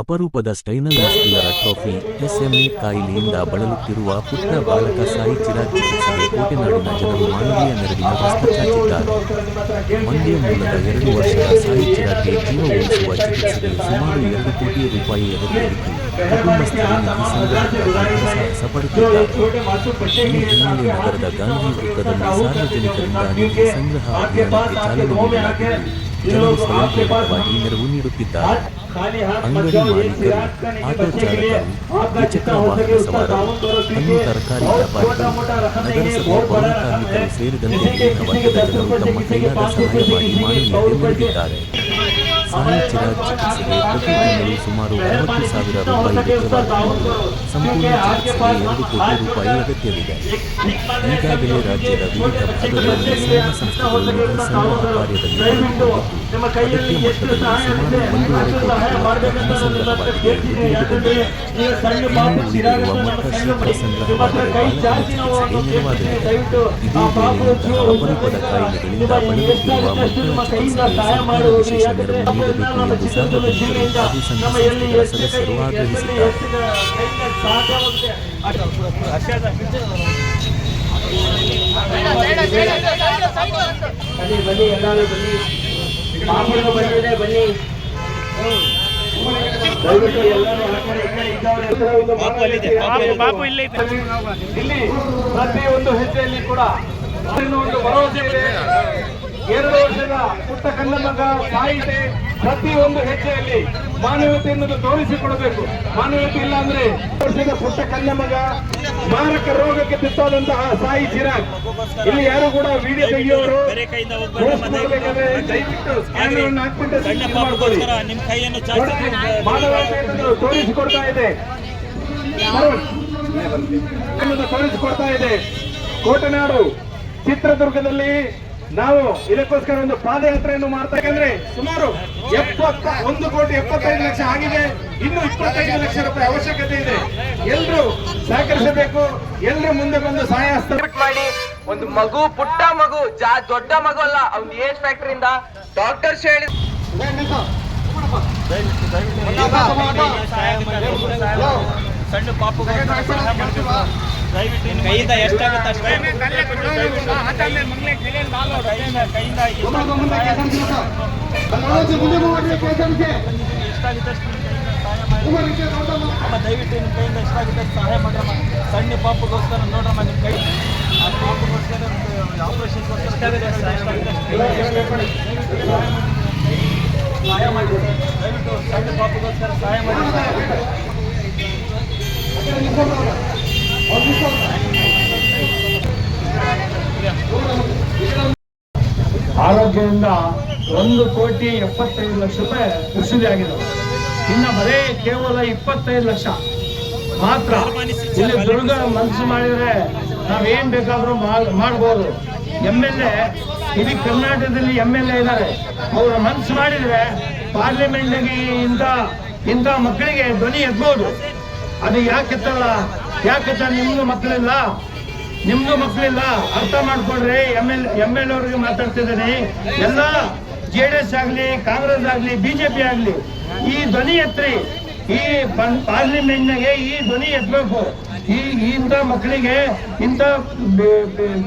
ಅಪರೂಪದ ಸ್ಟೈನಲ್ muscular atrophy SMA ಕಾಯಿಲೆಯಿಂದ ಬಳಲುತ್ತಿರುವ ಪುಟ್ಟ ಬಾಲಕ ಸಾಯಿ ಚಿರಾಗ್ ಚಿಕಿತ್ಸೆಗೆ ಕೋಟೆನಾಡಿನ ಜನರು ಮಾನವೀಯ ನೆರವಿನ ಹಸ್ತ ಚಾಚಿದ್ದಾರೆ. ಮಂಡ್ಯ ಮೂಲದ 2 ವರ್ಷದ ಸಾಯಿ ಚಿರಾಗ್ಗೆ ಜೀವ ಉಳಿಸುವ ಚಿಕಿತ್ಸೆಗೆ ಸುಮಾರು 2 ಕೋಟಿ ರೂಪಾಯಿ ಅಗತ್ಯವಿದ್ದು ಕುಟುಂಬಸ್ಥರು ನಿಧಿ ಸಂಗ್ರಹಕ್ಕಾಗಿ ಸಾಹಸ ಪಡುತ್ತಿದ್ದಾರೆ. ಈ ಹಿನ್ನೆಲೆ ನಗರದ ಗಾಂಧಿ ವೃತ್ತದಲ್ಲಿ ಸಾರ್ವಜನಿಕರಿಂದ ನಿಧಿ ಸಂಗ್ರಹ ಅಭಿಯಾನಕ್ಕೆ ಚಾಲನೆ ನೀಡಲಾಗಿದ್ದು ಜನರು ಸ್ವಯಂಪ್ರೇರಿತವಾಗಿ ನೆರವು ನೀಡುತ್ತಿದ್ದಾರೆ. ಅಂಗಡಿ ಮಾಲೀಕರು, ಆಟೋ ಚಾಲಕರು, ದ್ವಿಚಕ್ರ ವಾಹನ ಸವಾರರು, ಹಣ್ಣು ತರಕಾರಿ ವ್ಯಾಪಾರಿಗಳು, ನಗರಸಭೆ ಭವನ ಕಾರ್ಮಿಕರು ಸೇರಿದಂತೆ ವಿವಿಧ ವರ್ಗದ ಜನರು ತಮ್ಮ ಕೈಯಾದ ಸಹಾಯ ಮಾಡಿ ಮಾನವೀಯತೆ ಮೆರೆದಿದ್ದಾರೆ. ಸಾಯಿ ಚಿರಾಗ್ ಚಿಕಿತ್ಸೆಗೆ ಪ್ರತಿ ತಿಂಗಳು ಸುಮಾರು 60,000 ರೂಪಾಯಿ ವೆಚ್ಚವಾಗುತ್ತಿದ್ದು ಸಂಪೂರ್ಣ ಚಿಕಿತ್ಸೆಗೆ 2 ಕೋಟಿ ರೂಪಾಯಿ ಅಗತ್ಯವಿದೆ. ಈಗಾಗಲೇ ರಾಜ್ಯದ ವಿವಿಧ ಭಾಗಗಳಲ್ಲಿ ಸಂಘ ಸಂಸ್ಥೆಗಳು ನಿಧಿ ಸಂಗ್ರಹ ಕಾರ್ಯದಲ್ಲಿ ತೊಡಗಿಕೊಂಡಿದ್ದು ಅಗತ್ಯ ಮಟ್ಟದಲ್ಲಿ ಸುಮಾರು 1.5 ಕೋಟಿ ರೂಪಾಯಿ ಹಣ ಸಂಗ್ರಹವಾಗಿದೆ ಎಂದು ತಿಳಿದುಬಂದಿದೆ. ಇನ್ನು ಉಳಿದಿರುವ ಮೊತ್ತ ಶೀಘ್ರ ಸಂಗ್ರಹವಾದರೆ ಬಾಲಕನ ಚಿಕಿತ್ಸೆಗೆ ನೆರವಾಗಲಿದೆ. ಇದೇ ವೇಳೆ ಇಂತಹ ಅಪರೂಪದ ಕಾಯಿಲೆಗಳಿಂದ ಬಳಲುತ್ತಿರುವ ಮಕ್ಕಳ ಚಿಕಿತ್ಸೆಗೆ ಸರ್ಕಾರ ವಿಶೇಷ ನೆರವು ನೀಡಬೇಕು ಎಂದು ಸಾರ್ವಜನಿಕರು ಹಾಗೂ ಸಂಘ ಸಂಸ್ಥೆಗಳ ಸದಸ್ಯರು ಆಗ್ರಹಿಸಿದ್ದಾರೆ. ಇಲ್ಲಿ ಪ್ರತಿಯೊಂದು ಹೆಜ್ಜೆಯಲ್ಲಿ ಕೂಡ ಒಂದು ಭರವಸೆ ಇದೆ. 2 ವರ್ಷದ ಪುಟ್ಟ ಕಣ್ಣ ಮಗ ಸಾಯಿತೆ ಪ್ರತಿಯೊಂದು ಹೆಜ್ಜೆಯಲ್ಲಿ ಮಾನವೀಯತೆ ಎನ್ನುವುದು ತೋರಿಸಿಕೊಡಬೇಕು. ಮಾನವೀಯತೆ ಇಲ್ಲ ಅಂದ್ರೆ ವರ್ಷದ ಪುಟ್ಟ ಕಣ್ಣ ಮಗ ಮಾರಕ ರೋಗಕ್ಕೆ ತುತ್ತಾದಂತಹ ಸಾಯಿ ಚಿರಾಗ್. ಇಲ್ಲಿ ಯಾರು ಕೂಡ ವಿಡಿಯೋ ತೆಗೆಯೋರು ಮಾನವೀಯತೆ ತೋರಿಸಿಕೊಡ್ತಾ ಇದೆ ತೋರಿಸಿಕೊಡ್ತಾ ಇದೆ. ಕೋಟೆನಾಡು ಚಿತ್ರದುರ್ಗದಲ್ಲಿ ನಾವು ಇದಕ್ಕೋಸ್ಕರ ಒಂದು ಪಾದಯಾತ್ರೆಯನ್ನು ಮಾಡ್ತಾ ಇದ್ರೆ ಸುಮಾರು 1,75 ಲಕ್ಷ ಆಗಿದೆ. ಇನ್ನು 25 ಲಕ್ಷ ರೂಪಾಯಿ ಅವಶ್ಯಕತೆ ಇದೆ. ಎಲ್ಲರೂ ಸಹಕರಿಸಬೇಕು. ಎಲ್ಲರೂ ಮುಂದೆ ಬಂದು ಸಹಾಯ ಹಸ್ತ ಮಾಡಿ ಒಂದು ಮಗು, ಪುಟ್ಟ ಮಗು, ದೊಡ್ಡ ಮಗು ಅಲ್ಲ, ಅವ್ನು ಏಜ್ ಫ್ಯಾಕ್ಟರಿಯಿಂದ ಡಾಕ್ಟರ್ಸ್ ಹೇಳಿ ಸಣ್ಣ ಪಾಪುಗಳು ಕೈಯಿಂದ ಎಷ್ಟಾಗುತ್ತೆ ಅಷ್ಟೇ ದಯವಿಟ್ಟು ನಿಮ್ಮ ಕೈಯಿಂದ ಎಷ್ಟಾಗುತ್ತೆ ಸಹಾಯ ಮಾಡ್ರಮ್ಮ. ಸಣ್ಣ ಪಾಪಗೋಸ್ಕರ ನೋಡ್ರಮ್ಮ, ನಿಮ್ಮ ಕೈ ಆ ಪಾಪಗೋಸ್ಕರ ಆಪರೇಷನ್ಗೋಸ್ಕರ ಸಹಾಯ ಮಾಡಿ. ದಯವಿಟ್ಟು ಸಣ್ಣ ಪಾಪಗೋಸ್ಕರ ಸಹಾಯ ಮಾಡಿ. ಆರೋಗ್ಯದಿಂದ 1,75 ಲಕ್ಷ ರೂಪಾಯಿ ವಸೂಲಿ ಆಗಿದೆ. ಇನ್ನು ಬರೇ ಕೇವಲ 25 ಲಕ್ಷ ಮಾತ್ರ. ಇಲ್ಲಿ ದುರ್ಗ ಮನಸ್ಸು ಮಾಡಿದ್ರೆ ನಾವೇನ್ ಬೇಕಾದ್ರೂ ಮಾಡ್ಬೋದು. MLA ಇಡೀ ಕರ್ನಾಟಕದಲ್ಲಿ MLA ಇದ್ದಾರೆ. ಅವರು ಮನಸ್ಸು ಮಾಡಿದ್ರೆ ಪಾರ್ಲಿಮೆಂಟ್ಗೆ ಇಂಥ ಮಕ್ಕಳಿಗೆ ಧ್ವನಿ ಎತ್ಬೋದು. ಅದು ಯಾಕೆತ್ತಲ್ಲ? ನಿಮ್ದು ಮಕ್ಕಳಿಲ್ಲ ಅರ್ಥ ಮಾಡ್ಕೊಡ್ರಿ. MLA ಅವ್ರಿಗೆ ಮಾತಾಡ್ತಿದ್ದೀನಿ. ಎಲ್ಲ JDS ಆಗ್ಲಿ, ಕಾಂಗ್ರೆಸ್ ಆಗ್ಲಿ, BJP ಆಗ್ಲಿ ಈ ಧ್ವನಿ ಎತ್ರಿ. ಈ ಪಾರ್ಲಿಮೆಂಟ್ನಾಗೆ ಈ ಧ್ವನಿ ಎತ್ತಬೇಕು. ಇಂಥ ಮಕ್ಕಳಿಗೆ ಇಂಥ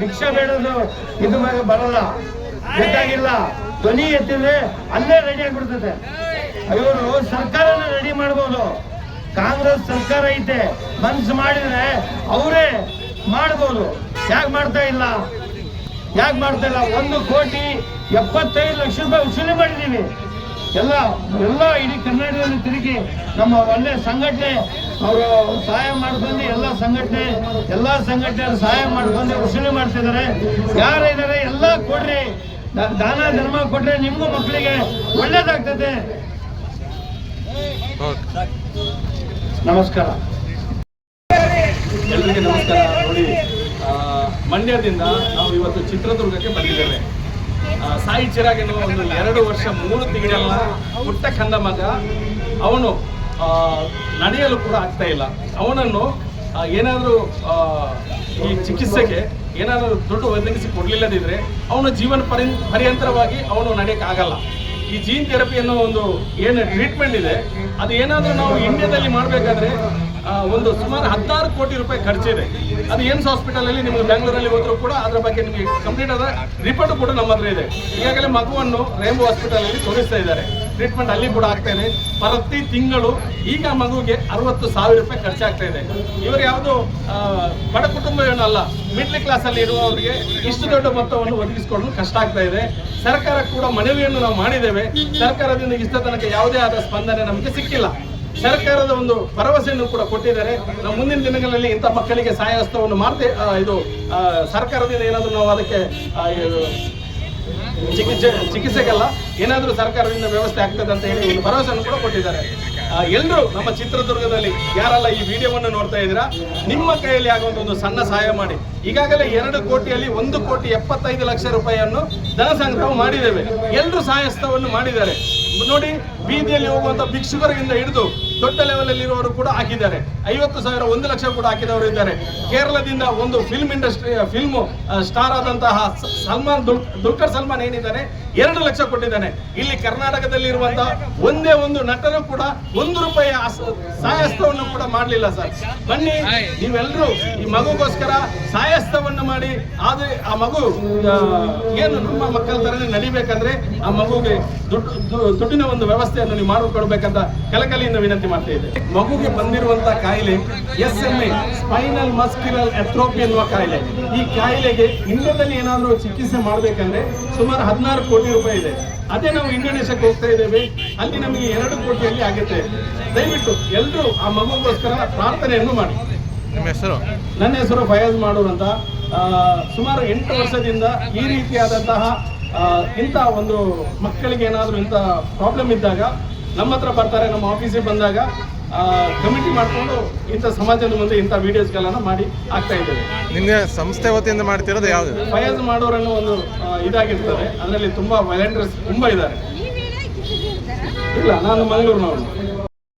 ಭಿಕ್ಷೆ ಬೇಡೋದು ಇದು ಬರಲ್ಲ, ಬೇಕಾಗಿಲ್ಲ. ಧ್ವನಿ ಎತ್ತಿದ್ರೆ ಅಲ್ಲೇ ರೆಡಿ ಆಗ್ಬಿಡ್ತದೆ. ಇವರು ಸರ್ಕಾರನ ರೆಡಿ ಮಾಡ್ಬೋದು. ಕಾಂಗ್ರೆಸ್ ಸರ್ಕಾರ ಐತೆ, ಮನ್ಸು ಮಾಡಿದ್ರೆ ಅವರೇ ಮಾಡ್ಬೋದು. ಯಾಕೆ ಮಾಡ್ತಾ ಇಲ್ಲ? 1,75 ಲಕ್ಷ ರೂಪಾಯಿ ವಸೂಲಿ ಮಾಡಿದ್ದೀವಿ. ಎಲ್ಲ ಇಡೀ ಕರ್ನಾಟಕದಲ್ಲಿ ತಿರುಗಿ ನಮ್ಮ ಒಳ್ಳೆ ಸಂಘಟನೆ ಅವರು ಸಹಾಯ ಮಾಡ್ಕೊಂಡು ಎಲ್ಲ ಸಂಘಟನೆಯವರು ಸಹಾಯ ಮಾಡ್ಕೊಂಡು ವಸೂಲಿ ಮಾಡ್ತಿದ್ದಾರೆ. ಯಾರಿದ್ದಾರೆ ಎಲ್ಲ ಕೊಡ್ರಿ, ದಾನ ಧರ್ಮ ಕೊಟ್ರೆ ನಿಮ್ಗೂ ಮಕ್ಕಳಿಗೆ ಒಳ್ಳೇದಾಗ್ತದೆ. ನಮಸ್ಕಾರ. ಎಲ್ಲರಿಗೆ ನಮಸ್ಕಾರ. ನೋಡಿ, ಮಂಡ್ಯದಿಂದ ನಾವು ಇವತ್ತು ಚಿತ್ರದುರ್ಗಕ್ಕೆ ಬಂದಿದ್ದೇವೆ. ಸಾಯಿ ಚಿರಾಗ್ ಎನ್ನುವ ಒಂದು 2 ವರ್ಷ 3 ತಿಂಗಳ ಪುಟ್ಟ ಕಂದ ಮಗ. ಅವನು ನಡೆಯಲು ಕೂಡ ಆಗ್ತಾ ಇಲ್ಲ. ಅವನನ್ನು ಏನಾದರೂ ಈ ಚಿಕಿತ್ಸೆಗೆ ಏನಾದರೂ ದುಡ್ಡು ಒದಗಿಸಿ ಕೊಡಲಿಲ್ಲದಿದ್ದರೆ ಅವನು ಜೀವನ ಪರ್ಯಂತರವಾಗಿ ಅವನು ನಡೆಯೋಕ್ಕಾಗಲ್ಲ. ಈ ಜೀನ್ ಥೆರಪಿ ಅನ್ನೋ ಒಂದು ಏನು ಟ್ರೀಟ್ಮೆಂಟ್ ಇದೆ, ಅದು ಏನಾದರೂ ನಾವು ಇಂಡಿಯಾದಲ್ಲಿ ಮಾಡಬೇಕಾದ್ರೆ ಒಂದು ಸುಮಾರು 16 ಕೋಟಿ ರೂಪಾಯಿ ಖರ್ಚಿದೆ. ಅದು ಏಮ್ಸ್ ಹಾಸ್ಪಿಟಲಲ್ಲಿ ನಿಮಗೆ ಬೆಂಗಳೂರಲ್ಲಿ ಹೋದರೂ ಕೂಡ ಅದರ ಬಗ್ಗೆ ನಿಮಗೆ ಕಂಪ್ಲೀಟ್ ಆದ ರಿಪೋರ್ಟ್ ಕೂಡ ನಮ್ಮ ಹತ್ರ ಇದೆ. ಈಗಾಗಲೇ ಮಗುವನ್ನು ರೇಂಬೋ ಹಾಸ್ಪಿಟಲಲ್ಲಿ ತೋರಿಸ್ತಾ ಇದ್ದಾರೆ, ಟ್ರೀಟ್ಮೆಂಟ್ ಅಲ್ಲಿ ಕೂಡ ಆಗ್ತಾ ಇದೆ. ಪ್ರತಿ ತಿಂಗಳು ಈಗ ಮಗುವಿಗೆ 60,000 ರೂಪಾಯಿ ಖರ್ಚಾಗ್ತಾ ಇದೆ. ಇವರು ಯಾವುದು ಬಡ ಕುಟುಂಬ ಏನಲ್ಲ, ಮಿಡ್ಲ್ ಕ್ಲಾಸಲ್ಲಿ ಇರುವವರಿಗೆ ಇಷ್ಟು ದೊಡ್ಡ ಮೊತ್ತವನ್ನು ಒದಗಿಸಿಕೊಳ್ಳಲು ಕಷ್ಟ ಆಗ್ತಾ ಇದೆ. ಸರ್ಕಾರ ಕೂಡ ಮನವಿಯನ್ನು ನಾವು ಮಾಡಿದ್ದೇವೆ. ಸರ್ಕಾರದಿಂದ ಇಷ್ಟ ತನಕ ಯಾವುದೇ ಆದ ಸ್ಪಂದನೆ ನಮಗೆ ಸಿಕ್ಕಿಲ್ಲ. ಸರ್ಕಾರದ ಒಂದು ಭರವಸೆಯನ್ನು ಕೂಡ ಕೊಟ್ಟಿದ್ದಾರೆ. ನಾವು ಮುಂದಿನ ದಿನಗಳಲ್ಲಿ ಇಂಥ ಮಕ್ಕಳಿಗೆ ಸಹಾಯ ಹಸ್ತವನ್ನು ಇದು ಸರ್ಕಾರದಿಂದ ಏನಾದರೂ ನಾವು ಅದಕ್ಕೆ ಚಿಕಿತ್ಸೆಗೆಲ್ಲ ಏನಾದರೂ ಸರ್ಕಾರದಿಂದ ವ್ಯವಸ್ಥೆ ಆಗ್ತದೆ ಅಂತ ಹೇಳಿ ಒಂದು ಭರವಸೆಯನ್ನು ಕೂಡ ಕೊಟ್ಟಿದ್ದಾರೆ. ಎಲ್ಲರೂ ನಮ್ಮ ಚಿತ್ರದುರ್ಗದಲ್ಲಿ ಯಾರೆಲ್ಲ ಈ ವಿಡಿಯೋವನ್ನು ನೋಡ್ತಾ ಇದ್ದೀರಾ, ನಿಮ್ಮ ಕೈಯಲ್ಲಿ ಆಗುವಂಥ ಒಂದು ಸಣ್ಣ ಸಹಾಯ ಮಾಡಿ. ಈಗಾಗಲೇ 2 ಕೋಟಿಯಲ್ಲಿ 1,75,00,000 ರೂಪಾಯಿಯನ್ನು ಧನ ಸಂಗ್ರಹ ಮಾಡಿದ್ದೇವೆ. ಎಲ್ಲರೂ ಸಹಾಯಸ್ತವನ್ನು ಮಾಡಿದ್ದಾರೆ ನೋಡಿ. ಬೀದಿಯಲ್ಲಿ ಹೋಗುವಂಥ ಭಿಕ್ಷುಕರಿಂದ ಹಿಡಿದು ದೊಡ್ಡ ಲೆವೆಲಲ್ಲಿ ಇರುವವರು ಕೂಡ ಹಾಕಿದ್ದಾರೆ. 50,000 1 ಲಕ್ಷ ಕೂಡ ಹಾಕಿದವರು ಇದ್ದಾರೆ. ಕೇರಳದಿಂದ ಒಂದು ಫಿಲ್ಮ್ ಸ್ಟಾರ್ ಆದಂತಹ ದುಲ್ಕರ್ ಸಲ್ಮಾನ್ ಏನಿದ್ದಾನೆ 2 ಲಕ್ಷ ಕೊಟ್ಟಿದ್ದಾನೆ. ಇಲ್ಲಿ ಕರ್ನಾಟಕದಲ್ಲಿರುವಂತಹ ಒಂದೇ ಒಂದು ನಟರು ಕೂಡ 1 ರೂಪಾಯಿ ಸಹಾಯಸ್ತವನ್ನು ಕೂಡ ಮಾಡಲಿಲ್ಲ. ಸರ್ ಬನ್ನಿ, ನೀವೆಲ್ಲರೂ ಈ ಮಗುಗೋಸ್ಕರ ಸಹಾಯಸ್ತವನ್ನು ಮಾಡಿ. ಆದರೆ ಆ ಮಗು ಏನು ನಮ್ಮ ಮಕ್ಕಳ ತರನೇ ನಡಿಬೇಕಂದ್ರೆ ಆ ಮಗುಗೆ ದುಡ್ಡಿನ ಒಂದು ವ್ಯವಸ್ಥೆಯನ್ನು ನೀವು ಮಾಡಿಕೊಡ್ಬೇಕಂತ ಕಳಕಳಿಯಿಂದ ವಿನಂತಿ ಮಾಡ್ತಾ ಇದೆ. ಮಗುಗೆ ಬಂದಿರುವಂತಹ ಕಾಯಿಲೆ SMA ಸ್ಪೈನಲ್ ಮಸ್ಕ್ಯುಲರ್ ಅಟ್ರೋಫಿ ಎನ್ನುವ ಕಾಯಿಲೆ. ಈ ಕಾಯಿಲೆಗೆ ಇಂಡಿಯಾದಲ್ಲಿ ಏನಾದರೂ ಚಿಕಿತ್ಸೆ ಮಾಡಬೇಕಂದ್ರೆ ಸುಮಾರು 16 ಕೋಟಿ ರೂಪಾಯಿ ಇದೆ. ಅದೇ ನಾವು ಇಂಡೋನೇಷ್ಯಾಕ್ಕೆ ಹೋಗ್ತಾ ಇದ್ದೇವೆ, ಅಲ್ಲಿ ನಮಗೆ 2 ಕೋಟಿಯಲ್ಲಿ ಆಗುತ್ತೆ. ದಯವಿಟ್ಟು ಎಲ್ಲರೂ ಆ ಮಗುಗೋಸ್ಕರ ಪ್ರಾರ್ಥನೆಯನ್ನು ಮಾಡಿ. ನಿಮ್ಮ ಹೆಸರು? ನನ್ನ ಹೆಸರು ಫಯಾಜ್ ಮಾಡೂರ್ ಅಂತ. ಸುಮಾರು 8 ವರ್ಷದಿಂದ ಈ ರೀತಿಯಾದಂತಹ ಇಂಥ ಒಂದು ಮಕ್ಕಳಿಗೆ ಏನಾದರೂ ಇಂಥ ಪ್ರಾಬ್ಲಮ್ ಇದ್ದಾಗ ನಮ್ಮ ಹತ್ರ ಬರ್ತಾರೆ. ನಮ್ಮ ಆಫೀಸಿಗೆ ಬಂದಾಗ ಕಮಿಟಿ ಮಾಡಿಕೊಂಡು ಇಂಥ ಸಮಾಜದ ಮುಂದೆ ಇಂಥ ವಿಡಿಯೋಸ್ಗಳನ್ನು ಮಾಡಿ ಆಗ್ತಾ ಇದ್ದೇವೆ. ನಿಮಗೆ ಸಂಸ್ಥೆ ವತಿಯಿಂದ ಮಾಡ್ತಿರೋದು ಯಾವುದು? ಫಯಾಜ್ ಮಾಡೂರ್ ಅನ್ನೋ ಒಂದು ಇದಾಗಿರ್ತದೆ. ಅದರಲ್ಲಿ ತುಂಬ ವಾಲಂಟಿಯರ್ಸ್ ತುಂಬ ಇದ್ದಾರೆ. ಇಲ್ಲ, ನಾನು ಮಂಗಳೂರಿನವನು.